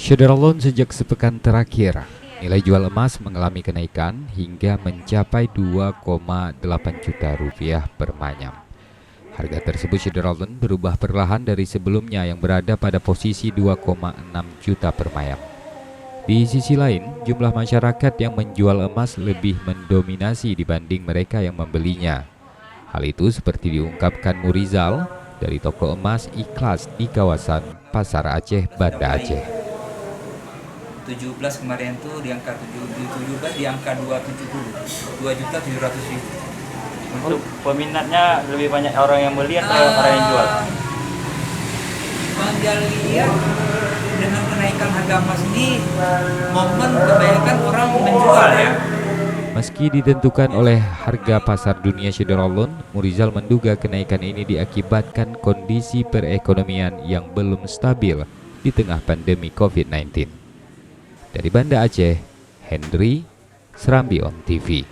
Syederalon sejak sepekan terakhir, nilai jual emas mengalami kenaikan hingga mencapai 2,8 juta rupiah per manyam. Harga tersebut Syederalon berubah perlahan dari sebelumnya yang berada pada posisi 2,6 juta per mayam. Di sisi lain, jumlah masyarakat yang menjual emas lebih mendominasi dibanding mereka yang membelinya. Hal itu seperti diungkapkan Murizal dari toko emas Ikhlas di kawasan Pasar Aceh, Banda Aceh. 17 kemarin tuh di angka 17 di angka 270, 2.700.000. Untuk peminatnya lebih banyak orang yang beli atau orang yang jual? Bang lihat dengan kenaikan harga emas ini momen kebanyakan orang menjual ya. Meski ditentukan oleh harga pasar dunia Syederalon, Murizal menduga kenaikan ini diakibatkan kondisi perekonomian yang belum stabil di tengah pandemi COVID-19. Dari Banda Aceh, Henry, Serambi On TV.